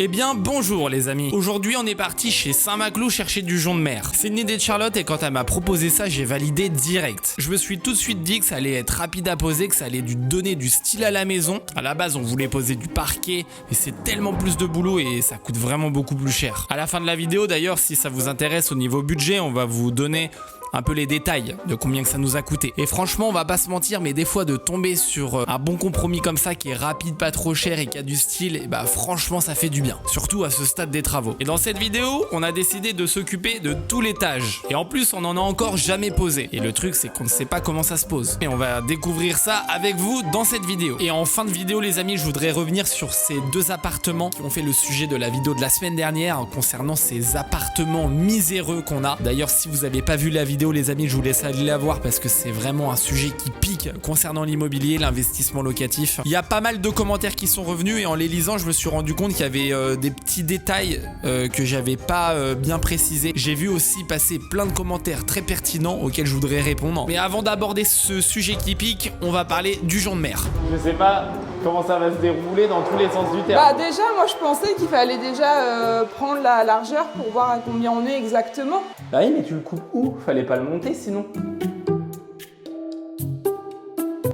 Eh bien bonjour les amis, aujourd'hui on est parti chez Saint-Maclou chercher du jonc de mer. C'est une idée de Charlotte et quand elle m'a proposé ça j'ai validé direct. Je me suis tout de suite dit que ça allait être rapide à poser, que ça allait donner du style à la maison. À la base on voulait poser du parquet mais c'est tellement plus de boulot et ça coûte vraiment beaucoup plus cher. À la fin de la vidéo d'ailleurs si ça vous intéresse au niveau budget on va vous donner un peu les détails de combien que ça nous a coûté. Et franchement on va pas se mentir mais des fois de tomber sur un bon compromis comme ça qui est rapide, pas trop cher et qui a du style, et bah franchement ça fait du bien. Surtout à ce stade des travaux. Et dans cette vidéo on a décidé de s'occuper de tout l'étage. Et en plus on en a encore jamais posé. Et le truc c'est qu'on ne sait pas comment ça se pose. Et on va découvrir ça avec vous dans cette vidéo. Et en fin de vidéo les amis je voudrais revenir sur ces deux appartements qui ont fait le sujet de la vidéo de la semaine dernière concernant ces appartements miséreux qu'on a. D'ailleurs si vous n'avez pas vu la vidéo les amis je vous laisse aller la voir parce que c'est vraiment un sujet qui pique concernant l'immobilier, l'investissement locatif. Il y a pas mal de commentaires qui sont revenus et en les lisant je me suis rendu compte qu'il y avait des petits détails que j'avais pas bien précisés. J'ai vu aussi passer plein de commentaires très pertinents auxquels je voudrais répondre. Mais avant d'aborder ce sujet qui pique, on va parler du jonc de mer. Je sais pas comment ça va se dérouler dans tous les sens du terme. Bah déjà moi je pensais qu'il fallait déjà prendre la largeur pour voir à combien on est exactement. Bah oui mais tu le coupes où? Fallait pas le monter sinon.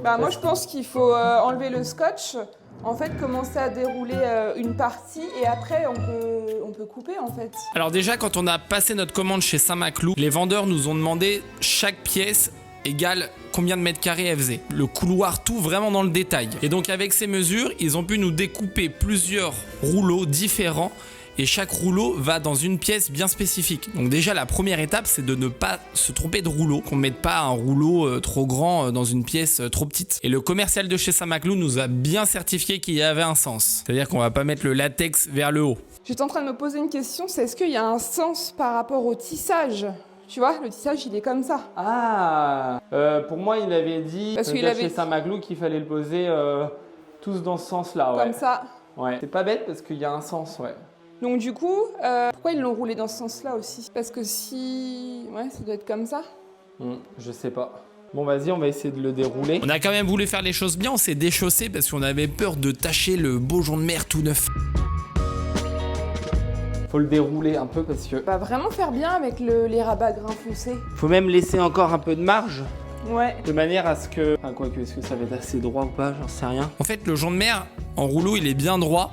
Bah moi je pense qu'il faut enlever le scotch, en fait commencer à dérouler une partie et après on peut couper en fait. Alors déjà quand on a passé notre commande chez Saint-Maclou, les vendeurs nous ont demandé chaque pièce égale combien de mètres carrés elle faisait. Le couloir, tout vraiment dans le détail. Et donc avec ces mesures, ils ont pu nous découper plusieurs rouleaux différents et chaque rouleau va dans une pièce bien spécifique. Donc déjà la première étape c'est de ne pas se tromper de rouleau, qu'on ne mette pas un rouleau trop grand dans une pièce trop petite. Et le commercial de chez Saint-Maclou nous a bien certifié qu'il y avait un sens. C'est-à-dire qu'on va pas mettre le latex vers le haut. J'étais en train de me poser une question, c'est est-ce qu'il y a un sens par rapport au tissage ? Tu vois, le tissage il est comme ça. Ah pour moi il avait dit chez Saint-Maclou qu'il fallait le poser tous dans ce sens-là. Ouais. Comme ça. Ouais. C'est pas bête parce qu'il y a un sens, ouais. Donc du coup, pourquoi ils l'ont roulé dans ce sens-là aussi? Parce que si... Ouais, ça doit être comme ça. Je sais pas. Bon vas-y, on va essayer de le dérouler. On a quand même voulu faire les choses bien, on s'est déchaussé parce qu'on avait peur de tacher le beau jonc de mer tout neuf. Faut le dérouler un peu parce que... Pas vraiment faire bien avec les rabats grains foncés. Faut même laisser encore un peu de marge. Ouais. De manière à ce que... Ah quoique, est-ce que ça va être assez droit ou pas? J'en sais rien. En fait, le jonc de mer, en rouleau, il est bien droit.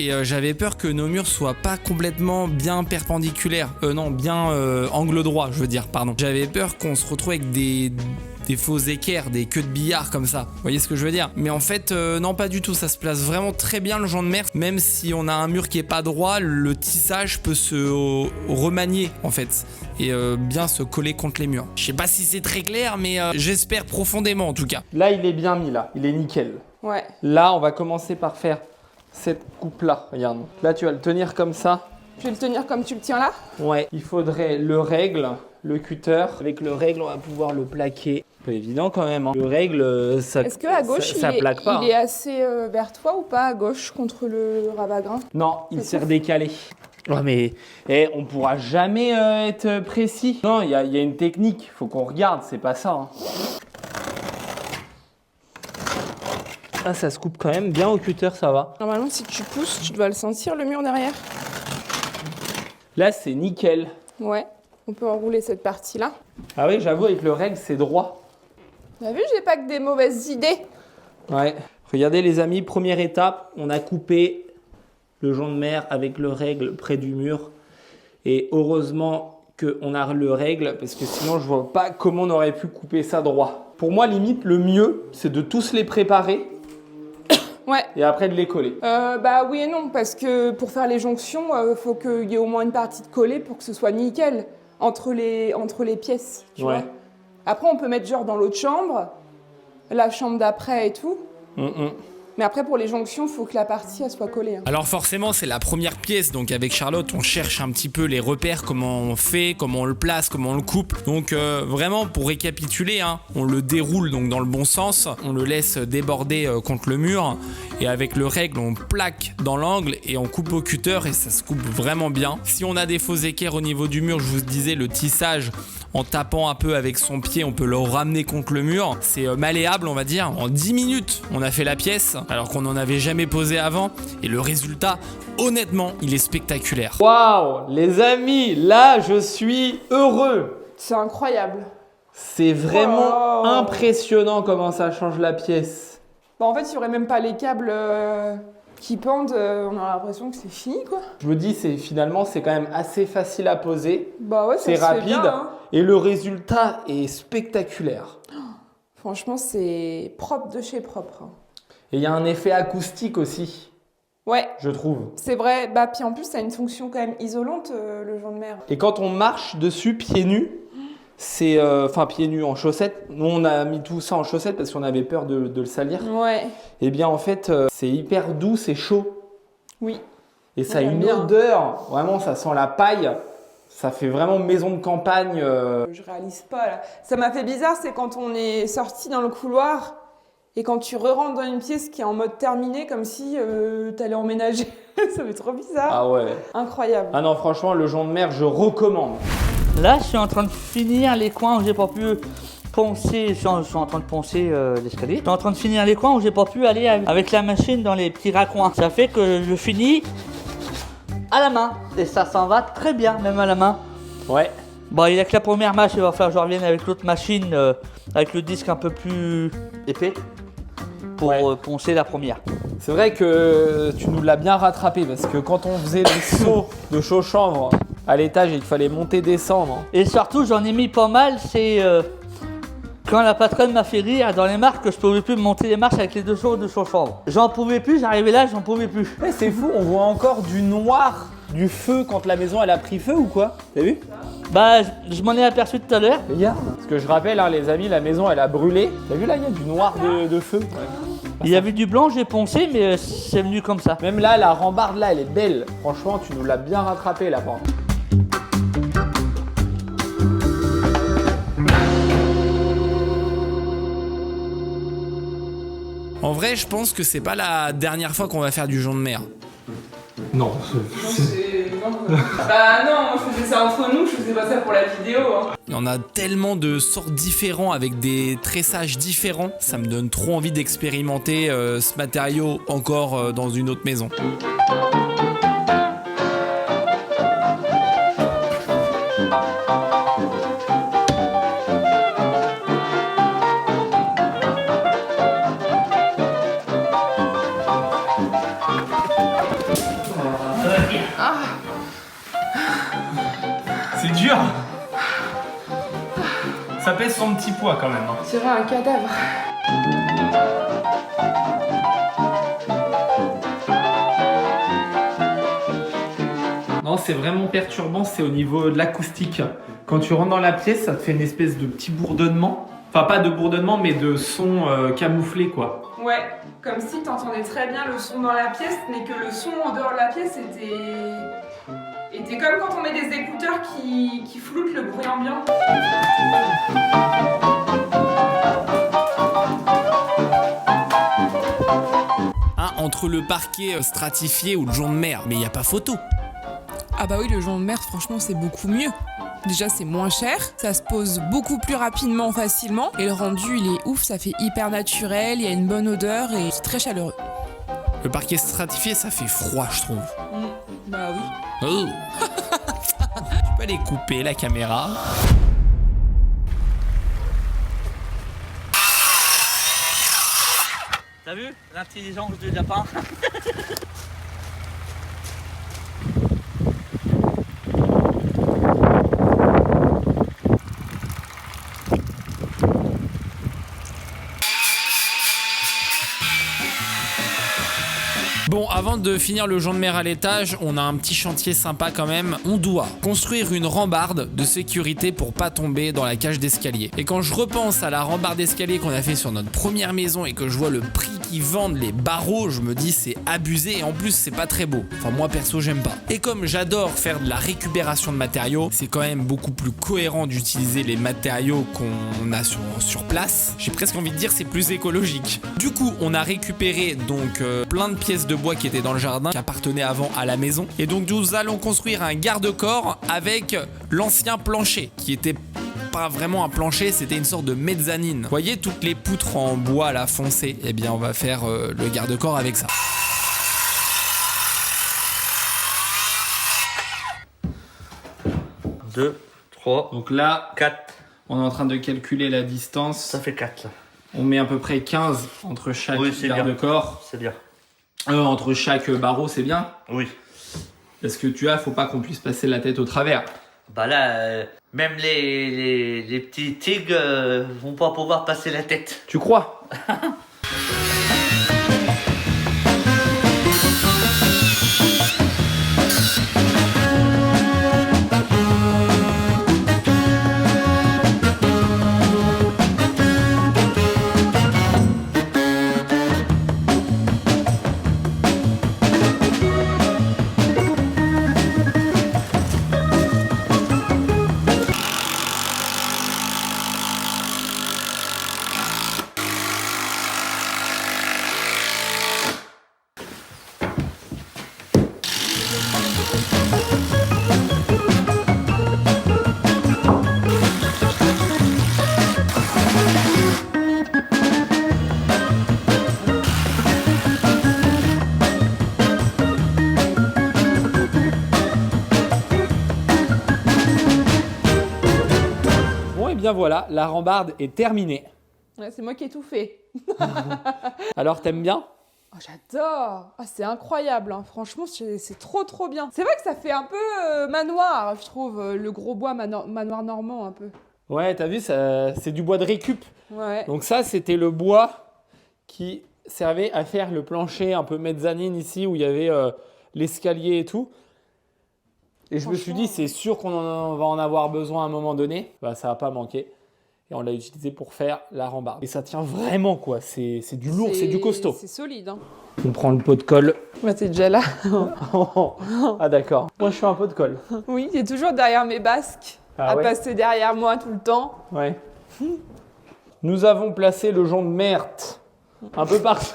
Et j'avais peur que nos murs soient pas complètement bien perpendiculaires. Bien angle droit, je veux dire, pardon. J'avais peur qu'on se retrouve avec des faux équerres, des queues de billard comme ça. Vous voyez ce que je veux dire? Mais en fait, non, pas du tout. Ça se place vraiment très bien le jonc de mer. Même si on a un mur qui est pas droit, le tissage peut se remanier en fait. Et bien se coller contre les murs. Je sais pas si c'est très clair, mais j'espère profondément en tout cas. Là, il est bien mis là. Il est nickel. Ouais. Là, on va commencer par faire cette coupe là, regarde. Là tu vas le tenir comme ça. Je vais le tenir comme tu le tiens là? Ouais. Il faudrait le règle, le cutter. Avec le règle on va pouvoir le plaquer. Pas évident quand même. Hein. Le règle ça. Est-ce qu'à gauche ça plaque pas. Il est assez vers toi ou pas à gauche contre le rabat grain? Non, il s'est redécalé. Ouais mais on pourra jamais être précis. Non, il y a une technique. Faut qu'on regarde, c'est pas ça. Hein. Ah, ça se coupe quand même bien au cutter, ça va. Normalement, si tu pousses, tu dois le sentir, le mur derrière. Là, c'est nickel. Ouais, on peut enrouler cette partie-là. Ah oui, j'avoue, avec le règle, c'est droit. T'as vu, j'ai pas que des mauvaises idées. Ouais. Regardez les amis, première étape, on a coupé le jonc de mer avec le règle près du mur. Et heureusement qu'on a le règle, parce que sinon, je vois pas comment on aurait pu couper ça droit. Pour moi, limite, le mieux, c'est de tous les préparer. Ouais. Et après de les coller. Bah oui et non, parce que pour faire les jonctions, faut qu'il y ait au moins une partie de collée pour que ce soit nickel entre les pièces, tu vois. Après, on peut mettre genre dans l'autre chambre, la chambre d'après et tout. Mais après, pour les jonctions, il faut que la partie elle soit collée. Hein. Alors forcément, c'est la première pièce, donc avec Charlotte, on cherche un petit peu les repères, comment on fait, comment on le place, comment on le coupe. Donc vraiment, pour récapituler, hein, on le déroule donc dans le bon sens, on le laisse déborder contre le mur, et avec le règle, on plaque dans l'angle et on coupe au cutter et ça se coupe vraiment bien. Si on a des faux équerres au niveau du mur, je vous disais, le tissage, en tapant un peu avec son pied, on peut le ramener contre le mur. C'est malléable, on va dire. En 10 minutes, on a fait la pièce, alors qu'on n'en avait jamais posé avant. Et le résultat, honnêtement, il est spectaculaire. Waouh, les amis, là, je suis heureux. C'est incroyable. C'est vraiment impressionnant comment ça change la pièce. Bah, en fait, il n'y aurait même pas les câbles qui pendent. On a l'impression que c'est fini, quoi. Je me dis, finalement, c'est quand même assez facile à poser. Bah ouais, ça c'est se fait rapide. bien, hein. Et le résultat est spectaculaire. Franchement, c'est propre de chez propre. Hein. Et il y a un effet acoustique aussi. Ouais. Je trouve. C'est vrai. Bah, puis en plus, ça a une fonction quand même isolante, le jonc de mer. Et quand on marche dessus pieds nus, c'est pieds nus en chaussettes. Nous, on a mis tout ça en chaussettes parce qu'on avait peur de le salir. Ouais. Et bien, en fait, c'est hyper doux, c'est chaud. Oui. Et ça a une odeur. Vraiment, ça sent la paille. Ça fait vraiment maison de campagne. Je réalise pas, là. Ça m'a fait bizarre, c'est quand on est sorti dans le couloir et quand tu re-rentres dans une pièce qui est en mode terminé, comme si t'allais emménager. Ça fait trop bizarre. Ah ouais. Incroyable. Ah non, franchement, le jonc de mer, je recommande. Là, je suis en train de finir les coins où j'ai pas pu poncer. Je suis en train de poncer l'escalier. Je suis en train de finir les coins où j'ai pas pu aller avec la machine dans les petits raccoins. Ça fait que je finis à la main. Et ça s'en va très bien, même à la main. Ouais. Bon, il n'y a que la première mâche, il va falloir que je revienne avec l'autre machine, avec le disque un peu plus épais, pour poncer la première. C'est vrai que tu nous l'as bien rattrapé parce que quand on faisait des sauts de chaud-chanvre à l'étage et qu'il fallait monter, descendre. Et surtout, j'en ai mis pas mal, c'est quand la patronne m'a fait rire dans les marques que je pouvais plus monter les marches avec les 2 sauts de chaud-chanvre. J'en pouvais plus, j'arrivais là, j'en pouvais plus. Ouais, c'est fou, on voit encore du noir, du feu quand la maison elle a pris feu ou quoi? T'as vu? Bah, je m'en ai aperçu tout à l'heure. Regarde. Parce que je rappelle, hein, les amis, la maison elle a brûlé. T'as vu là, il y a du noir de feu. Il y avait du blanc, j'ai poncé, mais c'est venu comme ça. Même là, la rambarde là, elle est belle. Franchement, tu nous l'as bien rattrapé là, par contre. En vrai, je pense que c'est pas la dernière fois qu'on va faire du jonc de mer. Non, Bah non, je faisais ça entre nous, je faisais pas ça pour la vidéo. Hein. Il y en a tellement de sortes différents avec des tressages différents. Ça me donne trop envie d'expérimenter ce matériau encore dans une autre maison. c'est dur. Ça pèse son petit poids quand même. Hein. C'est vrai, un cadavre. Non, c'est vraiment perturbant, c'est au niveau de l'acoustique. Quand tu rentres dans la pièce, ça te fait une espèce de petit bourdonnement. Enfin, pas de bourdonnement, mais de son camouflé, quoi. Ouais, comme si t'entendais très bien le son dans la pièce, mais que le son en dehors de la pièce était comme quand on met des écouteurs qui floutent le bruit ambiant. Hein, entre le parquet stratifié ou le jonc de mer, mais il n'y a pas photo. Ah bah oui, le jonc de mer, franchement, c'est beaucoup mieux. Déjà, c'est moins cher, ça se pose beaucoup plus rapidement, facilement, et le rendu, il est ouf, ça fait hyper naturel, il y a une bonne odeur et c'est très chaleureux. Le parquet stratifié, ça fait froid, je trouve. Bah oui. Oh. Tu peux aller couper la caméra. T'as vu l'intelligence du lapin? Bon, avant de finir le jonc de mer à l'étage, on a un petit chantier sympa quand même. On doit construire une rambarde de sécurité pour pas tomber dans la cage d'escalier. Et quand je repense à la rambarde d'escalier qu'on a fait sur notre première maison et que je vois le prix qu'ils vendent les barreaux, je me dis c'est abusé et en plus c'est pas très beau. Enfin moi perso j'aime pas. Et comme j'adore faire de la récupération de matériaux, c'est quand même beaucoup plus cohérent d'utiliser les matériaux qu'on a sur place. J'ai presque envie de dire c'est plus écologique. Du coup on a récupéré donc plein de pièces de bois qui étaient dans le jardin, qui appartenaient avant à la maison. Et donc nous allons construire un garde-corps avec l'ancien plancher qui était pas vraiment un plancher, c'était une sorte de mezzanine. Vous voyez toutes les poutres en bois là foncé? Eh bien, on va faire le garde-corps avec ça. Deux, 3, Donc là, 4. on est en train de calculer la distance. Ça fait 4 là. On met à peu près 15 entre chaque Oui, c'est bien. garde-corps. C'est bien. Entre chaque barreau, c'est bien. Oui. Parce que faut pas qu'on puisse passer la tête au travers. Bah là, même les petits tigres vont pas pouvoir passer la tête. Tu crois? Bien voilà, la rambarde est terminée. Ouais, c'est moi qui ai tout fait. Alors t'aimes bien? Oh, j'adore. Ah, c'est incroyable, hein. Franchement, c'est trop bien. C'est vrai que ça fait un peu manoir, je trouve, le gros bois manoir normand un peu. Ouais, t'as vu, c'est du bois de récup. Ouais. Donc ça, c'était le bois qui servait à faire le plancher un peu mezzanine ici, où il y avait l'escalier et tout. Et je me suis dit, c'est sûr qu'on va en avoir besoin à un moment donné. Bah, ça va pas manquer. Et on l'a utilisé pour faire la rambarde. Et ça tient vraiment, quoi. C'est du lourd, c'est du costaud. C'est solide, hein. On prend le pot de colle. Bah, t'es déjà là. Ah, d'accord. Moi, je suis un pot de colle. Oui, t'es toujours derrière mes basques, Ah à ouais. passer derrière moi tout le temps. Ouais. Nous avons placé le jonc de merde un peu partout.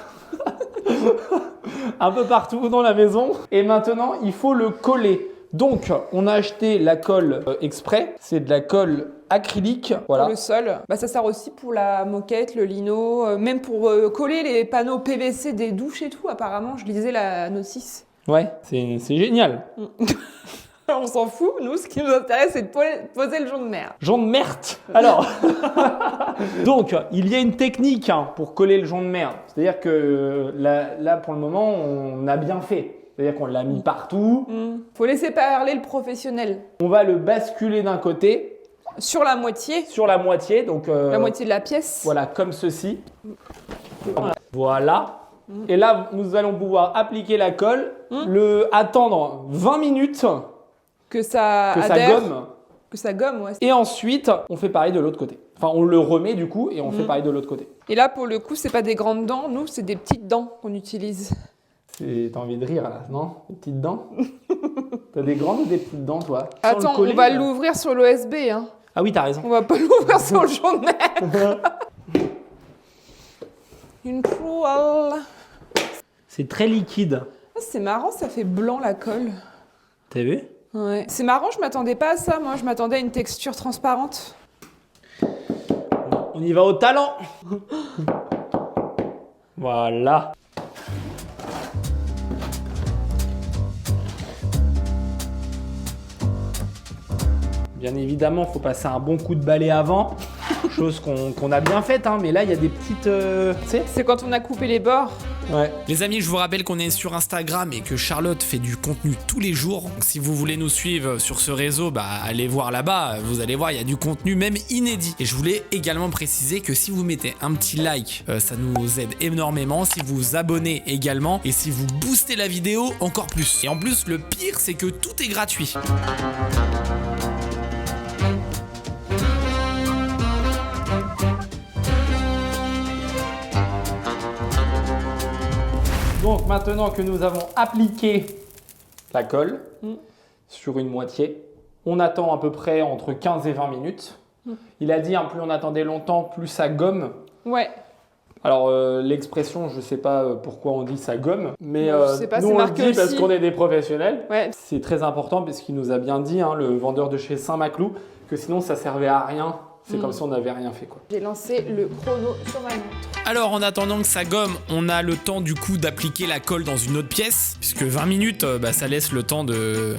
Un peu partout dans la maison. Et maintenant, il faut le coller. Donc, on a acheté la colle exprès. C'est de la colle acrylique. Voilà. Pour le sol. Bah, ça sert aussi pour la moquette, le lino, même pour coller les panneaux PVC des douches et tout. Apparemment, je lisais la notice. Ouais, c'est génial. On s'en fout. Nous, ce qui nous intéresse, c'est de poser le jonc de mer. Jonc de merde. Alors, donc, il y a une technique pour coller le jonc de merde. C'est-à-dire que là, pour le moment, on a bien fait. C'est-à-dire qu'on l'a mis partout. Faut laisser parler le professionnel. On va le basculer d'un côté Sur la moitié. sur la moitié. Donc, La moitié de la pièce. voilà, comme ceci. Voilà. Et là, nous allons pouvoir appliquer la colle, attendre 20 minutes Que ça que ça adhère. gomme. Que ça gomme, ouais. Et ensuite, on fait pareil de l'autre côté. Enfin, on le remet du coup et on fait pareil de l'autre côté. Et là, pour le coup, c'est pas des grandes dents. Nous, c'est des petites dents qu'on utilise. T'as envie de rire là, non? Des petites dents? T'as des grandes ou des petites dents, toi? Sans le Attends, coller, on va là. l'ouvrir sur l'OSB, hein. Ah oui, t'as raison. On va pas l'ouvrir sur le jonc de mer. Une poêle. C'est très liquide. Ah, c'est marrant, ça fait blanc la colle. T'as vu? Ouais. C'est marrant, je m'attendais pas à ça, moi. Je m'attendais à une texture transparente. On y va au talent. Voilà. Bien évidemment, il faut passer un bon coup de balai avant. Chose qu'on a bien faite, hein, mais là, il y a des petites... tu sais? C'est quand on a coupé les bords. Ouais. Les amis, je vous rappelle qu'on est sur Instagram et que Charlotte fait du contenu tous les jours. Donc si vous voulez nous suivre sur ce réseau, bah allez voir là-bas. Vous allez voir, il y a du contenu même inédit. Et je voulais également préciser que si vous mettez un petit like, ça nous aide énormément. Si vous vous abonnez également et si vous boostez la vidéo, encore plus. Et en plus, le pire, c'est que tout est gratuit. Donc maintenant que nous avons appliqué la colle sur une moitié, on attend à peu près entre 15 et 20 minutes. Il a dit, hein, plus on attendait longtemps, plus ça gomme. Ouais. Alors l'expression, je ne sais pas pourquoi on dit ça gomme, mais Je sais pas, nous c'est on le marqué dit parce aussi. qu'on est des professionnels. Ouais. C'est très important parce qu'il nous a bien dit, hein, le vendeur de chez Saint-Maclou, que sinon ça servait à rien C'est comme si on n'avait rien fait, quoi. J'ai lancé le chrono sur ma montre. Alors en attendant que ça gomme, on a le temps du coup d'appliquer la colle dans une autre pièce, puisque 20 minutes, ça laisse le temps de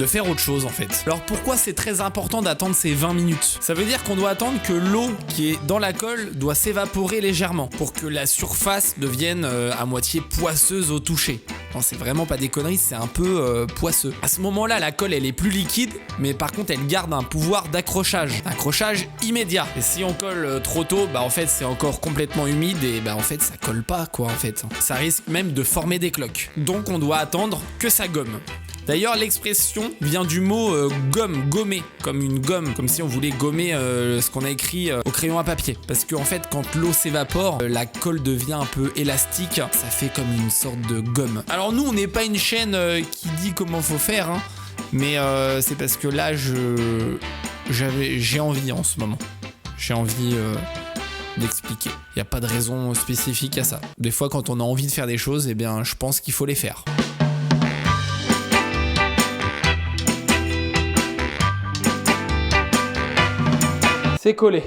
faire autre chose en fait. Alors pourquoi c'est très important d'attendre ces 20 minutes? Ça veut dire qu'on doit attendre que l'eau qui est dans la colle doit s'évaporer légèrement pour que la surface devienne à moitié poisseuse au toucher. Non, c'est vraiment pas des conneries, c'est un peu poisseux. À ce moment-là, la colle elle est plus liquide, mais par contre elle garde un pouvoir d'accrochage. Accrochage immédiat. Et si on colle trop tôt, en fait c'est encore complètement humide et en fait ça colle pas quoi en fait. Ça risque même de former des cloques. Donc on doit attendre que ça gomme. D'ailleurs, l'expression vient du mot gomme, gommer, comme une gomme, comme si on voulait gommer ce qu'on a écrit au crayon à papier. Parce qu'en fait, quand l'eau s'évapore, la colle devient un peu élastique, ça fait comme une sorte de gomme. Alors nous, on n'est pas une chaîne qui dit comment faut faire, hein, mais c'est parce que là, j'ai envie en ce moment. J'ai envie d'expliquer. Il n'y a pas de raison spécifique à ça. Des fois, quand on a envie de faire des choses, eh bien, je pense qu'il faut les faire. C'est collé.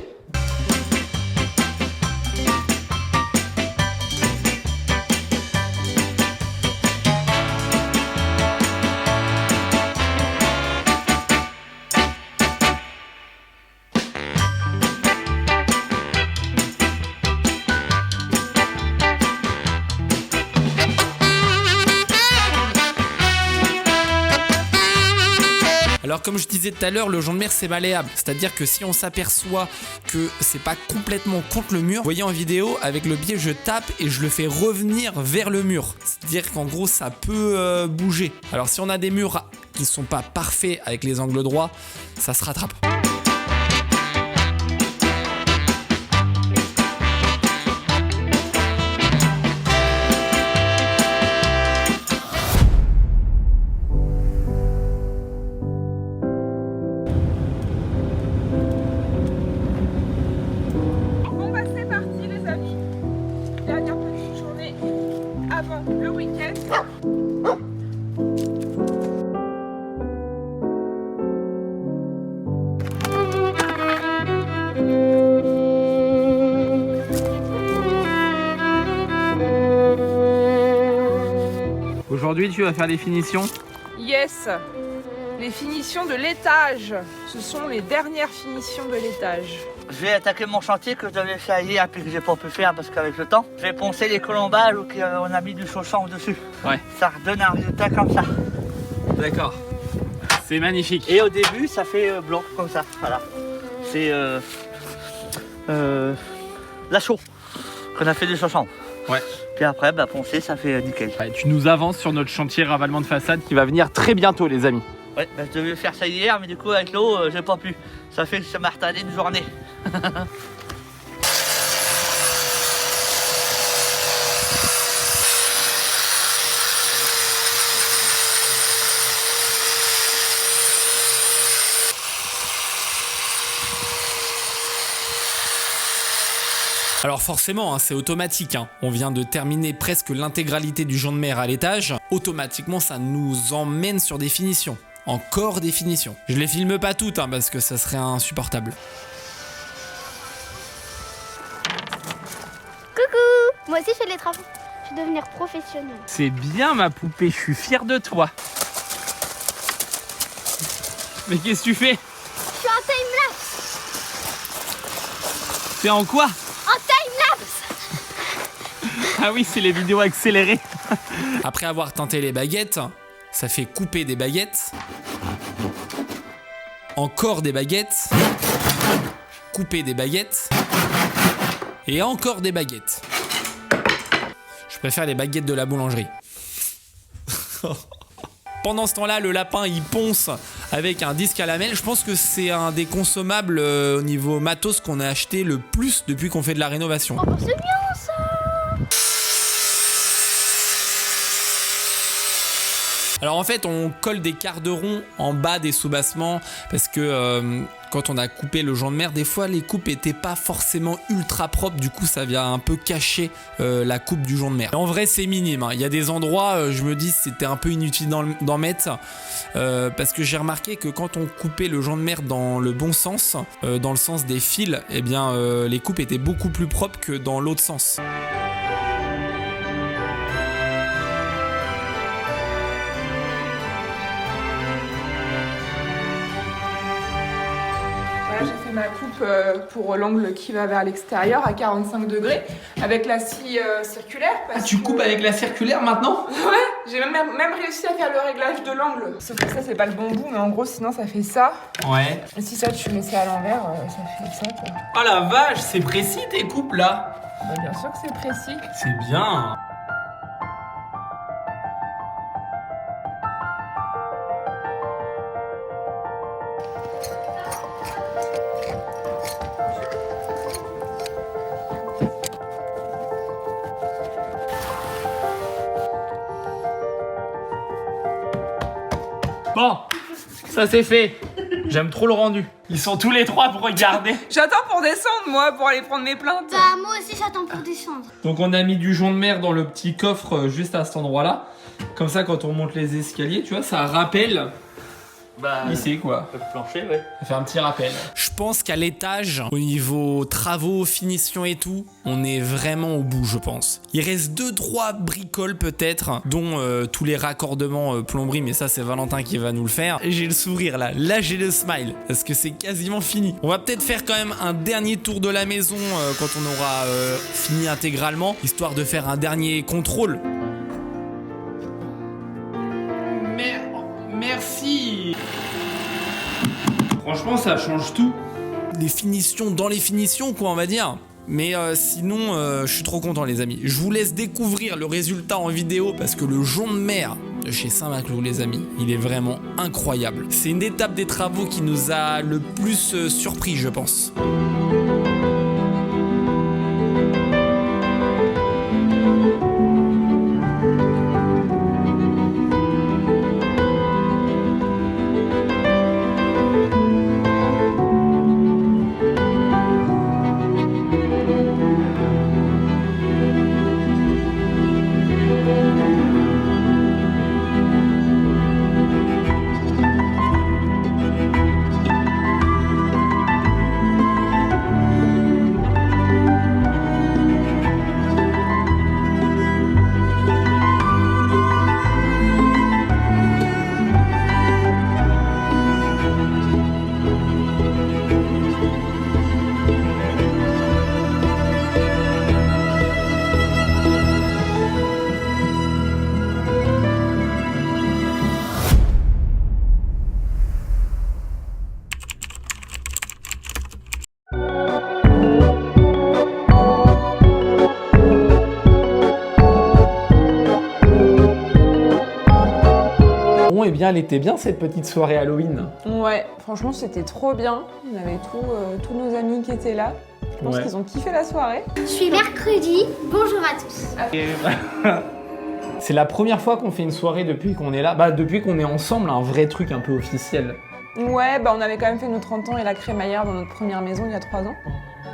Alors comme je disais tout à l'heure, le jonc de mer c'est malléable, c'est-à-dire que si on s'aperçoit que c'est pas complètement contre le mur, vous voyez en vidéo, avec le pied je tape et je le fais revenir vers le mur, c'est-à-dire qu'en gros ça peut bouger. Alors si on a des murs qui sont pas parfaits avec les angles droits, ça se rattrape. Le week-end. Aujourd'hui, tu vas faire des finitions? Yes. Les finitions de l'étage. Ce sont les dernières finitions de l'étage. Je vais attaquer mon chantier que je devais faire hier puis que j'ai pas pu faire parce qu'avec le temps, je vais poncer les colombages où on a mis du chaussant dessus. Ouais. Ça redonne un résultat comme ça. D'accord. C'est magnifique. Et au début, ça fait blanc comme ça. Voilà. C'est la chaux qu'on a fait du chaussant. Ouais. Puis après, poncer, ça fait nickel. Ouais, tu nous avances sur notre chantier ravalement de façade qui va venir très bientôt, les amis. Ouais, je devais faire ça hier, mais du coup, avec l'eau, j'ai pas pu. Ça fait que ça m'a retardé une journée. Alors forcément, c'est automatique. On vient de terminer presque l'intégralité du jonc de mer à l'étage. Automatiquement, ça nous emmène sur des finitions. Encore des finitions. Je les filme pas toutes parce que ça serait insupportable. Coucou! Moi aussi je fais les travaux. Je vais devenir professionnelle. C'est bien ma poupée, je suis fier de toi. Mais qu'est-ce que tu fais? Je suis en time-lapse! C'est en quoi? En time-lapse! Ah oui, c'est les vidéos accélérées. Après avoir teinté les baguettes, ça fait couper des baguettes. Encore des baguettes. Couper des baguettes. Et encore des baguettes. Je préfère les baguettes de la boulangerie. Pendant ce temps-là, le lapin il ponce avec un disque à lamelles. Je pense que c'est un des consommables au niveau matos qu'on a acheté le plus depuis qu'on fait de la rénovation. Oh, c'est bien ça! Alors en fait, on colle des quarts de rond en bas des soubassements parce que quand on a coupé le jonc de mer, des fois les coupes étaient pas forcément ultra propres, du coup ça vient un peu cacher la coupe du jonc de mer. En vrai c'est minime, hein. Il y a des endroits, je me dis c'était un peu inutile d'en mettre parce que j'ai remarqué que quand on coupait le jonc de mer dans le bon sens, dans le sens des fils, eh bien les coupes étaient beaucoup plus propres que dans l'autre sens. J'ai fait ma coupe pour l'angle qui va vers l'extérieur à 45 degrés avec la scie circulaire. Tu coupes avec la circulaire maintenant? Ouais, j'ai même réussi à faire le réglage de l'angle. Sauf que ça, c'est pas le bon bout, mais en gros, sinon, ça fait ça. Ouais. Et si ça, tu mets ça à l'envers, ça fait ça, quoi. Oh la vache, c'est précis tes coupes là. Bah, bien sûr que c'est précis. C'est bien. Bon, ça c'est fait. J'aime trop le rendu. Ils sont tous les trois pour regarder. J'attends pour descendre, moi, pour aller prendre mes plaintes. Bah, moi aussi, j'attends pour descendre. Donc on a mis du jonc de mer dans le petit coffre juste à cet endroit-là. Comme ça, quand on monte les escaliers, tu vois, ça rappelle ici quoi. Le plancher, ouais. Ça fait un petit rappel. Je pense qu'à l'étage, au niveau travaux, finition et tout, on est vraiment au bout, je pense. Il reste 2-3 bricoles peut-être, dont tous les raccordements plomberie, mais ça c'est Valentin qui va nous le faire. Et j'ai le sourire là, j'ai le smile, parce que c'est quasiment fini. On va peut-être faire quand même un dernier tour de la maison quand on aura fini intégralement, histoire de faire un dernier contrôle. Merci. Franchement, ça change tout. Les finitions dans les finitions, quoi, on va dire. Mais sinon, je suis trop content, les amis. Je vous laisse découvrir le résultat en vidéo parce que le jonc de mer de chez Saint-Maclou, les amis, il est vraiment incroyable. C'est une étape des travaux qui nous a le plus surpris, je pense. Eh bien, elle était bien cette petite soirée Halloween. Ouais, franchement, c'était trop bien. On avait tous nos amis qui étaient là. Je pense qu'ils ont kiffé la soirée. Je suis mercredi. Bonjour à tous. C'est la première fois qu'on fait une soirée depuis qu'on est là. Bah, depuis qu'on est ensemble, un vrai truc un peu officiel. Ouais, bah on avait quand même fait nos 30 ans et la crémaillère dans notre première maison il y a 3 ans.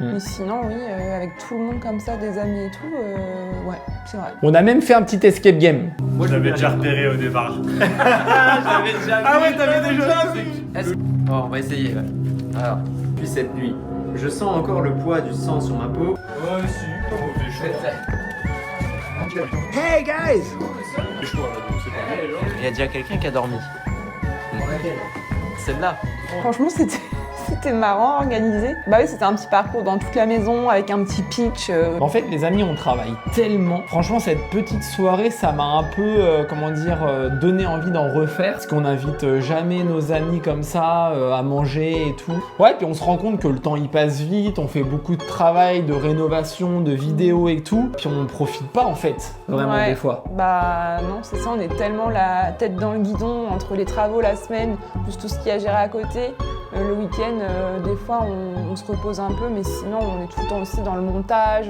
Mais sinon, oui, avec tout le monde comme ça, des amis et tout, ouais, c'est vrai. On a même fait un petit escape game. Moi, je l'avais déjà repéré au départ. J'avais déjà Ah ouais, t'avais déjà vu. Bon, on va essayer. Ouais. Alors, depuis cette nuit, je sens encore le poids du sang sur ma peau. Ouais, si, pas mauvais choix. Hey guys! C'est chaud, là, donc c'est pas mal. Il y a déjà quelqu'un qui a dormi. Celle-là. Franchement, c'était marrant, organisé. Bah oui, c'était un petit parcours dans toute la maison avec un petit pitch. En fait, les amis, on travaille tellement. Franchement, cette petite soirée, ça m'a un peu, donné envie d'en refaire. Parce qu'on n'invite jamais nos amis comme ça à manger et tout. Ouais, puis on se rend compte que le temps, il passe vite. On fait beaucoup de travail, de rénovation, de vidéos et tout. Puis on ne profite pas, en fait, vraiment, Ouais. des fois. Bah non, c'est ça, on est tellement la tête dans le guidon entre les travaux la semaine, plus tout ce qu'il y a à gérer à côté. Le week-end, des fois, on se repose un peu, mais sinon, on est tout le temps aussi dans le montage.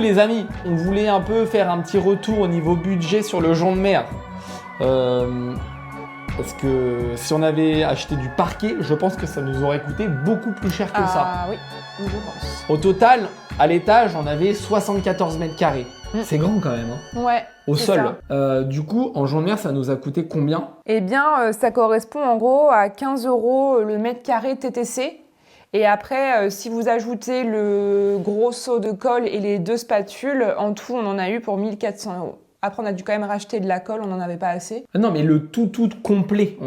les amis, on voulait un peu faire un petit retour au niveau budget sur le jonc de mer. Parce que si on avait acheté du parquet, je pense que ça nous aurait coûté beaucoup plus cher que ça. Ah oui, je pense. Au total, à l'étage, on avait 74 mètres carrés. C'est grand quand même, hein. Ouais. Au c'est sol. ça. Du coup, en jonc de mer, ça nous a coûté combien? Eh bien, ça correspond en gros à 15 € le mètre carré TTC. Et après, si vous ajoutez le gros seau de colle et les 2 spatules, en tout, on en a eu pour 1 400 €. Après, on a dû quand même racheter de la colle, on n'en avait pas assez. Ah non, mais le tout complet,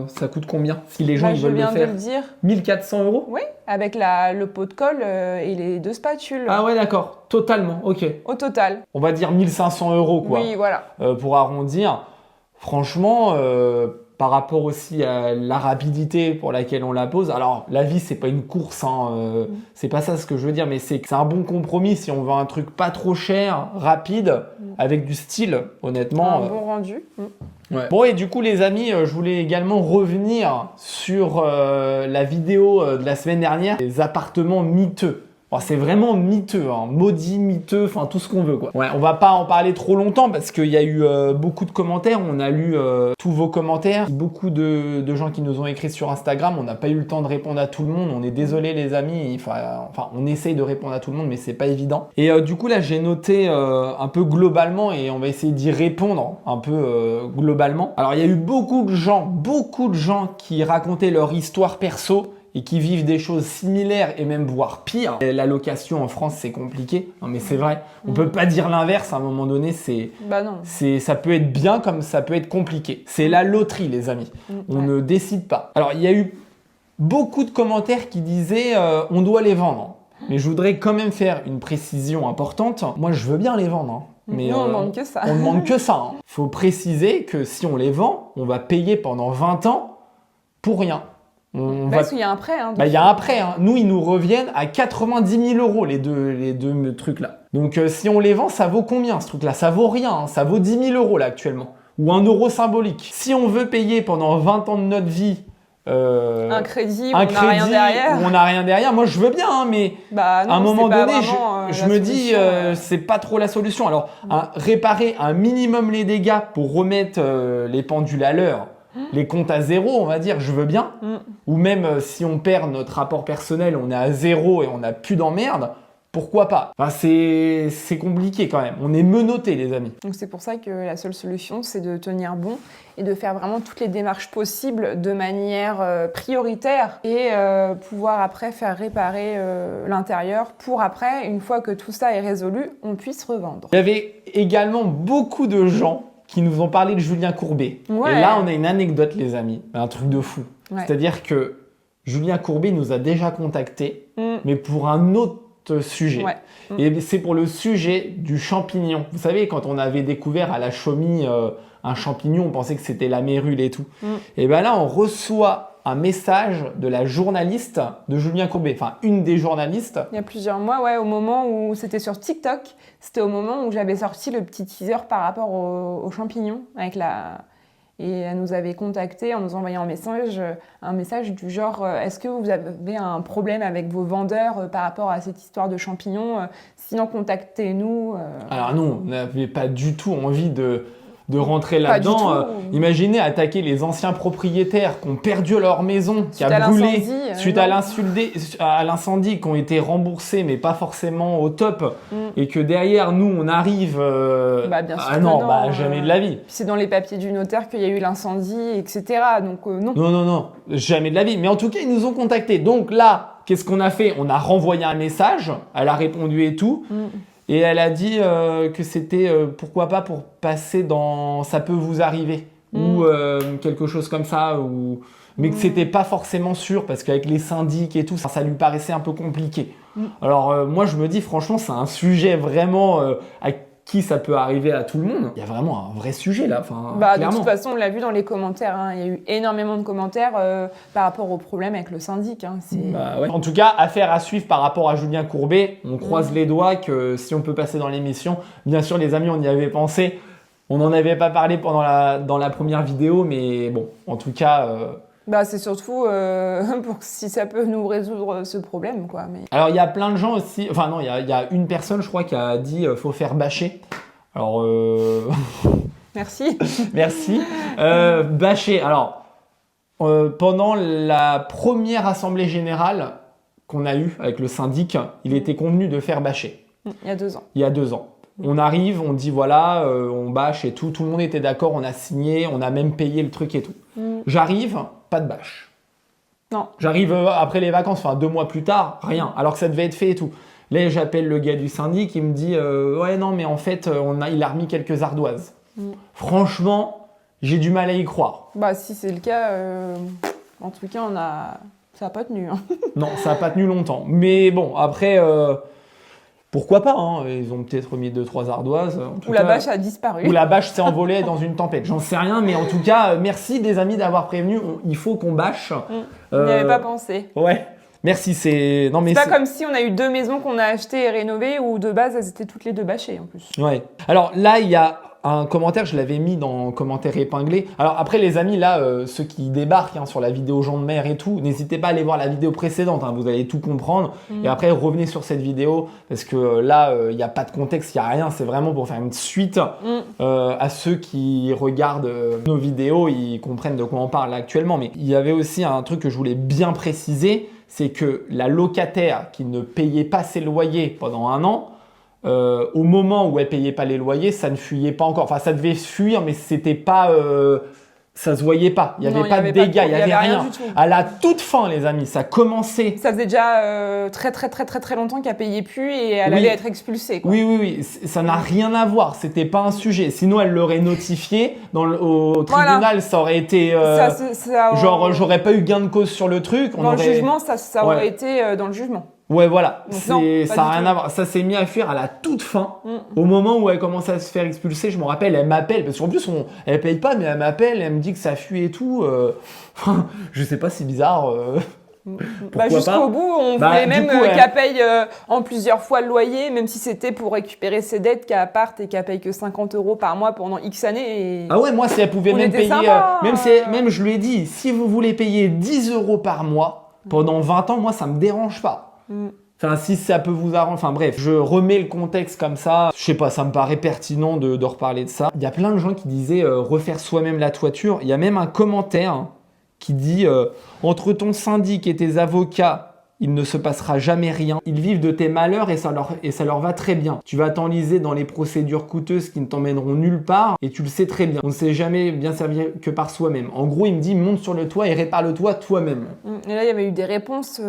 ça coûte combien? Si les gens ils veulent le Je viens faire. de le dire. 1 400 €? Oui, avec le pot de colle et les 2 spatules. Ah ouais, d'accord. Totalement, ok. Au total. On va dire 1 500 € quoi. Oui, voilà. Pour arrondir. Franchement, par rapport aussi à la rapidité pour laquelle on la pose. Alors, la vie, c'est pas une course, hein, c'est pas ça ce que je veux dire, mais c'est un bon compromis si on veut un truc pas trop cher, rapide, avec du style, honnêtement. Un bon rendu. Ouais. Bon, et du coup, les amis, je voulais également revenir sur la vidéo de la semaine dernière, les appartements miteux. Bon, c'est vraiment miteux, hein, maudit, miteux, enfin tout ce qu'on veut quoi. Ouais, on va pas en parler trop longtemps parce qu'il y a eu beaucoup de commentaires, on a lu tous vos commentaires, beaucoup de gens qui nous ont écrit sur Instagram, on n'a pas eu le temps de répondre à tout le monde, on est désolé les amis, enfin on essaye de répondre à tout le monde mais c'est pas évident. Et du coup là j'ai noté un peu globalement et on va essayer d'y répondre un peu globalement. Alors il y a eu beaucoup de gens qui racontaient leur histoire perso et qui vivent des choses similaires et même voire pire. La location en France, c'est compliqué. Non, mais c'est vrai. On peut pas dire l'inverse. À un moment donné, Bah non. ça peut être bien comme ça peut être compliqué. C'est la loterie, les amis. On ne décide pas. Alors, il y a eu beaucoup de commentaires qui disaient on doit les vendre. Mais je voudrais quand même faire une précision importante. Moi, je veux bien les vendre. Hein. Mais nous, on demande que ça. On demande que ça. Hein. Faut préciser que si on les vend, on va payer pendant 20 ans pour rien. Parce qu'il y a un prêt. Hein, il y a un prêt. Hein. Nous, ils nous reviennent à 90 000 € les deux trucs-là. Donc, si on les vend, ça vaut combien ce truc-là? Ça vaut rien. Hein. Ça vaut 10 000 € là actuellement. Ou 1 euro symbolique. Si on veut payer pendant 20 ans de notre vie un crédit où on n'a rien derrière. On n'a rien derrière. Moi, je veux bien, hein, mais bah non, à un moment donné, je me dis, ouais. c'est pas trop la solution. Alors, réparer un minimum les dégâts pour remettre les pendules à l'heure, les comptes à zéro, on va dire, je veux bien. Ou même si on perd notre rapport personnel, on est à zéro et on n'a plus d'emmerde, pourquoi pas? Enfin, c'est compliqué quand même. On est menottés, les amis. Donc c'est pour ça que la seule solution, c'est de tenir bon et de faire vraiment toutes les démarches possibles de manière prioritaire et pouvoir après faire réparer l'intérieur pour après, une fois que tout ça est résolu, on puisse revendre. Il y avait également beaucoup de gens qui nous ont parlé de Julien Courbet. Ouais. Et là, on a une anecdote, les amis. Un truc de fou. Ouais. C'est-à-dire que Julien Courbet nous a déjà contactés, mais pour un autre sujet. Ouais. Et c'est pour le sujet du champignon. Vous savez, quand on avait découvert à la Chaumy un champignon, on pensait que c'était la mérule et tout. Et bien là, on reçoit un message de la journaliste de Julien Courbet, enfin une des journalistes. Il y a plusieurs mois, ouais, au moment où c'était sur TikTok, c'était au moment où j'avais sorti le petit teaser par rapport aux champignons avec et elle nous avait contacté en nous envoyant un message du genre est-ce que vous avez un problème avec vos vendeurs par rapport à cette histoire de champignons, sinon contactez-nous. Alors non, on n'avait pas du tout envie de rentrer là-dedans. Imaginez attaquer les anciens propriétaires qui ont perdu leur maison, qui a brûlé suite à l'incendie, qui ont été remboursés mais pas forcément au top, et que derrière nous on arrive bien sûr jamais de la vie. C'est dans les papiers du notaire qu'il y a eu l'incendie, etc. Donc non. Non, jamais de la vie. Mais en tout cas, ils nous ont contactés. Donc là, qu'est-ce qu'on a fait? On a renvoyé un message, elle a répondu et tout. Et elle a dit que c'était pourquoi pas pour passer dans ça peut vous arriver ou quelque chose comme ça, mais que c'était pas forcément sûr parce qu'avec les syndics et tout, ça lui paraissait un peu compliqué. Alors moi je me dis franchement c'est un sujet vraiment à qui ça peut arriver à tout le monde. Il y a vraiment un vrai sujet là. De toute façon, on l'a vu dans les commentaires. Hein. Il y a eu énormément de commentaires par rapport au problème avec le syndic. Hein. Ouais. En tout cas, affaire à suivre par rapport à Julien Courbet. On croise les doigts que si on peut passer dans l'émission. Bien sûr, les amis, on y avait pensé. On n'en avait pas parlé dans la première vidéo, mais bon, en tout cas, Bah, c'est surtout pour que si ça peut nous résoudre ce problème, quoi. Mais... Alors, il y a plein de gens aussi. Enfin, non, il y a une personne, je crois, qui a dit faut faire bâcher. Alors, Merci. merci. Bâcher. Alors, pendant la première assemblée générale qu'on a eue avec le syndic, il était convenu de faire bâcher. Il y a 2 ans. Il y a 2 ans. On arrive, on dit voilà, on bâche et tout. Tout le monde était d'accord, on a signé, on a même payé le truc et tout. J'arrive, pas de bâche. Non. J'arrive après les vacances, enfin 2 mois plus tard, rien. Alors que ça devait être fait et tout. Là, j'appelle le gars du syndic, il me dit ouais, non, mais en fait, il a remis quelques ardoises. Franchement, j'ai du mal à y croire. Bah, si c'est le cas, en tout cas, ça n'a pas tenu. Hein. Non, ça n'a pas tenu longtemps. Mais bon, après, pourquoi pas hein. Ils ont peut-être remis 2-3 ardoises. En tout Ou cas, la bâche a disparu. ou la bâche s'est envolée dans une tempête. J'en sais rien, mais en tout cas, merci des amis d'avoir prévenu. Il faut qu'on bâche. Je n'y avais pas pensé. Ouais. Merci, c'est... Non, mais C'est pas comme si on a eu 2 maisons qu'on a achetées et rénovées où de base elles étaient toutes les 2 bâchées en plus. Ouais. Alors là, il y a un commentaire, je l'avais mis dans commentaire épinglé. Alors après, les amis, là, ceux qui débarquent hein, sur la vidéo Gens de mer et tout, n'hésitez pas à aller voir la vidéo précédente, hein, vous allez tout comprendre. Et après, revenez sur cette vidéo parce que là, il n'y a pas de contexte, il n'y a rien. C'est vraiment pour faire une suite à ceux qui regardent nos vidéos, ils comprennent de quoi on parle actuellement. Mais il y avait aussi un truc que je voulais bien préciser, c'est que la locataire qui ne payait pas ses loyers pendant 1 an, au moment où elle payait pas les loyers, ça ne fuyait pas encore. Enfin, ça devait fuir, mais c'était pas, ça se voyait pas. Il y avait pas de dégâts, il y avait rien. Du tout. À la toute fin, les amis, ça commençait. Ça faisait déjà très longtemps qu'elle payait plus et elle allait être expulsée. Quoi. Oui, ça n'a rien à voir. C'était pas un sujet. Sinon, elle l'aurait notifié au tribunal. Voilà. Ça aurait été genre, j'aurais pas eu gain de cause sur le truc. Dans le jugement, ça aurait été dans le jugement. Ouais, voilà, Donc non, ça n'a rien à voir. Ça s'est mis à fuir à la toute fin, au moment où elle commence à se faire expulser. Je me rappelle, elle m'appelle, parce qu'en plus, elle paye pas, mais elle m'appelle, elle me dit que ça fuit et tout. Je sais pas, c'est bizarre. Jusqu'au bout, on voulait même qu'elle paye en plusieurs fois le loyer, même si c'était pour récupérer ses dettes, qu'elle parte et qu'elle paye que 50 € par mois pendant X années. Et... Ah ouais, moi, si elle pouvait même payer, même je lui ai dit, si vous voulez payer 10 € par mois pendant 20 ans, moi, ça me dérange pas. Enfin, si ça peut vous arranger. Enfin bref, je remets le contexte comme ça. Je sais pas, ça me paraît pertinent de reparler de ça. Il y a plein de gens qui disaient refaire soi-même la toiture. Il y a même un commentaire qui dit entre ton syndic et tes avocats, il ne se passera jamais rien. Ils vivent de tes malheurs et ça leur va très bien. Tu vas t'enliser dans les procédures coûteuses qui ne t'emmèneront nulle part et tu le sais très bien. On ne sait jamais bien servir que par soi-même. En gros, il me dit monte sur le toit et répare le toit toi-même. Et là, il y avait eu des réponses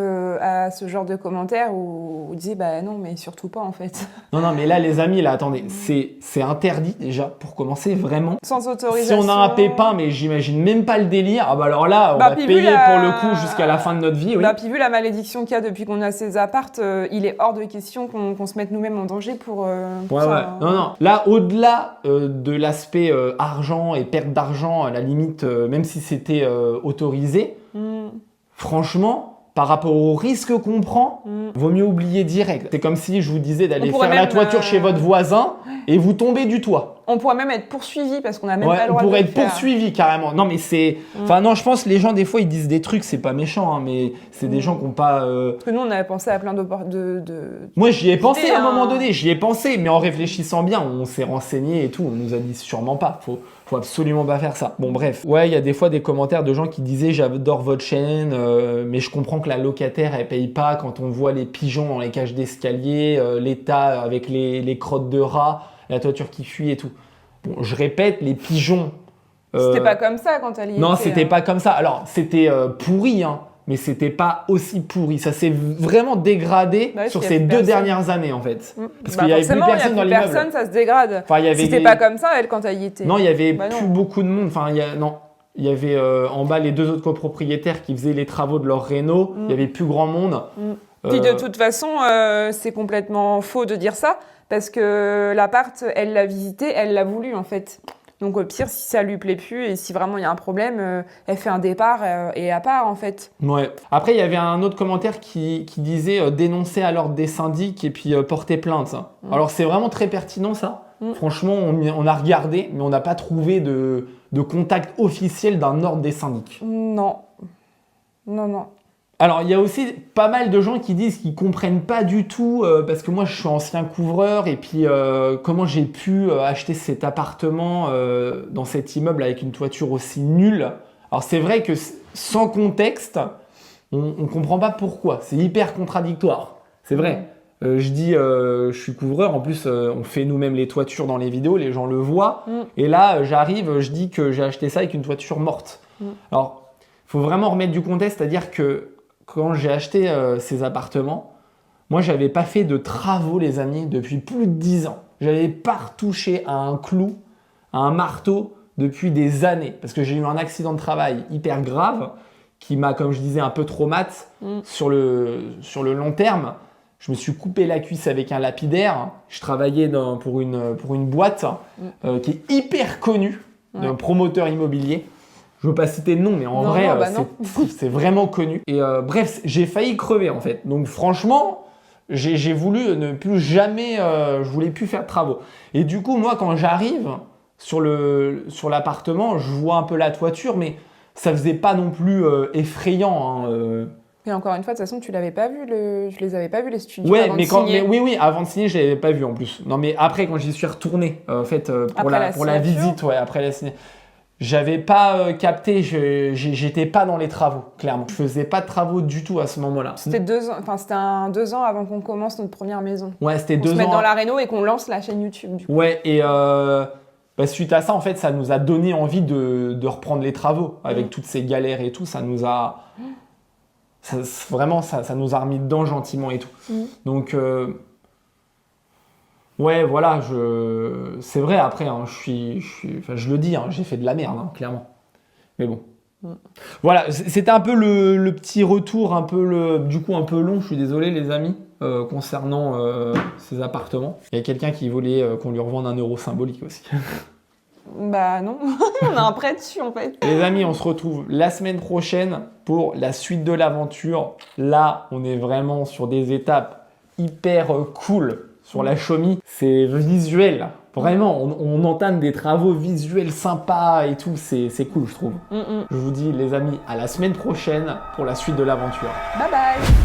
à ce genre de commentaires où on disait bah non, mais surtout pas en fait. Non, mais là, les amis, là, attendez, c'est interdit déjà pour commencer vraiment. Sans autorisation. Si on a un pépin, mais j'imagine même pas le délire, ah bah alors là, on va payer pour le coup jusqu'à la fin de notre vie. Oui. Puis vu la malédiction qu'il y a depuis qu'on a ces appartes, il est hors de question qu'on se mette nous-mêmes en danger pour ça. Non. Là, au-delà de l'aspect argent et perte d'argent, à la limite, même si c'était autorisé, franchement, par rapport au risque qu'on prend, vaut mieux oublier direct. C'est comme si je vous disais d'aller faire la toiture chez votre voisin et vous tombez du toit. On pourrait même être poursuivi parce qu'on a même pas le droit de le faire. On pourrait être poursuivi carrément. Non, mais c'est... Enfin non, je pense que les gens, des fois, ils disent des trucs, c'est pas méchant, hein, mais c'est des gens qui n'ont pas... Parce que nous, on avait pensé à plein de... Moi, j'y ai pensé à un moment donné, mais en réfléchissant bien, on s'est renseigné et tout, on nous a dit sûrement pas. Faut absolument pas faire ça. Bon, bref. Ouais, il y a des fois des commentaires de gens qui disaient « J'adore votre chaîne, mais je comprends que la locataire, elle paye pas quand on voit les pigeons dans les cages d'escalier, l'état avec les crottes de rats, la toiture qui fuit et tout. » Bon, je répète, les pigeons... C'était pas comme ça quand elle y était. Non, c'était pas comme ça. Alors, c'était pourri, hein, mais c'était pas aussi pourri. Ça s'est vraiment dégradé sur ces 2 dernières années, en fait. Parce qu'il y avait plus personne dans l'immeuble. Personne, ça se dégrade. Enfin, c'était pas comme ça, elle, quand elle y était. Non, il y avait plus beaucoup de monde. Enfin, il y avait en bas les 2 autres copropriétaires qui faisaient les travaux de leur réno. Il y avait plus grand monde. Puis de toute façon, c'est complètement faux de dire ça. Parce que l'appart, elle l'a visité, elle l'a voulu, en fait. Donc au pire, si ça lui plaît plus et si vraiment il y a un problème, elle fait un départ et elle part en fait. Ouais. Après, il y avait un autre commentaire qui disait dénoncer à l'ordre des syndics et puis porter plainte. Alors c'est vraiment très pertinent ça. Franchement, on a regardé, mais on n'a pas trouvé de contact officiel d'un ordre des syndics. Non. Non, non. Alors, il y a aussi pas mal de gens qui disent qu'ils comprennent pas du tout, parce que moi, je suis ancien couvreur, et puis comment j'ai pu acheter cet appartement dans cet immeuble avec une toiture aussi nulle. Alors, c'est vrai que sans contexte, on comprend pas pourquoi. C'est hyper contradictoire. C'est vrai. Je dis, je suis couvreur, en plus, on fait nous-mêmes les toitures dans les vidéos, les gens le voient. Et là, j'arrive, je dis que j'ai acheté ça avec une toiture morte. Alors, il faut vraiment remettre du contexte, c'est-à-dire que quand j'ai acheté ces appartements, moi, j'avais pas fait de travaux, les amis, depuis plus de 10 ans. J'avais pas retouché à un clou, à un marteau depuis des années. Parce que j'ai eu un accident de travail hyper grave qui m'a, comme je disais, un peu traumatisé sur le long terme. Je me suis coupé la cuisse avec un lapidaire. Je travaillais pour une boîte qui est hyper connue, d'un promoteur immobilier. Je ne veux pas citer de nom, mais en vrai, c'est vraiment connu. Et bref, j'ai failli crever en fait. Donc franchement, j'ai voulu ne plus jamais, je voulais plus faire de travaux. Et du coup, moi, quand j'arrive sur l'appartement, je vois un peu la toiture, mais ça faisait pas non plus effrayant. Et encore une fois, de toute façon, tu l'avais pas vu, je les avais pas vus les studios Ouais, avant de signer. oui, avant de signer, je l'avais pas vu en plus. Non, mais après, quand j'y suis retourné, en fait, pour la visite, ouais, après la signature. J'avais pas capté, j'étais pas dans les travaux, clairement. Je faisais pas de travaux du tout à ce moment-là. C'était 2 ans, enfin c'était 2 ans avant qu'on commence notre première maison. Ouais, c'était 2 ans. On se met dans la réno et qu'on lance la chaîne YouTube. Du coup. Ouais, et suite à ça, en fait, ça nous a donné envie de reprendre les travaux. Avec toutes ces galères et tout, ça nous a... Ça nous a remis dedans gentiment et tout. Donc... ouais, voilà, c'est vrai, après, hein, je le dis, hein, j'ai fait de la merde, hein, clairement. Mais bon. Voilà, c'était un peu le petit retour, du coup un peu long, je suis désolé les amis, concernant ces appartements. Il y a quelqu'un qui voulait qu'on lui revende 1 euro symbolique aussi. Bah non, on a un prêt dessus en fait. Les amis, on se retrouve la semaine prochaine pour la suite de l'aventure. Là, on est vraiment sur des étapes hyper cool. Sur la Xiaomi, c'est visuel. Vraiment, on entame des travaux visuels sympas et tout. C'est cool, je trouve. Je vous dis, les amis, à la semaine prochaine pour la suite de l'aventure. Bye bye.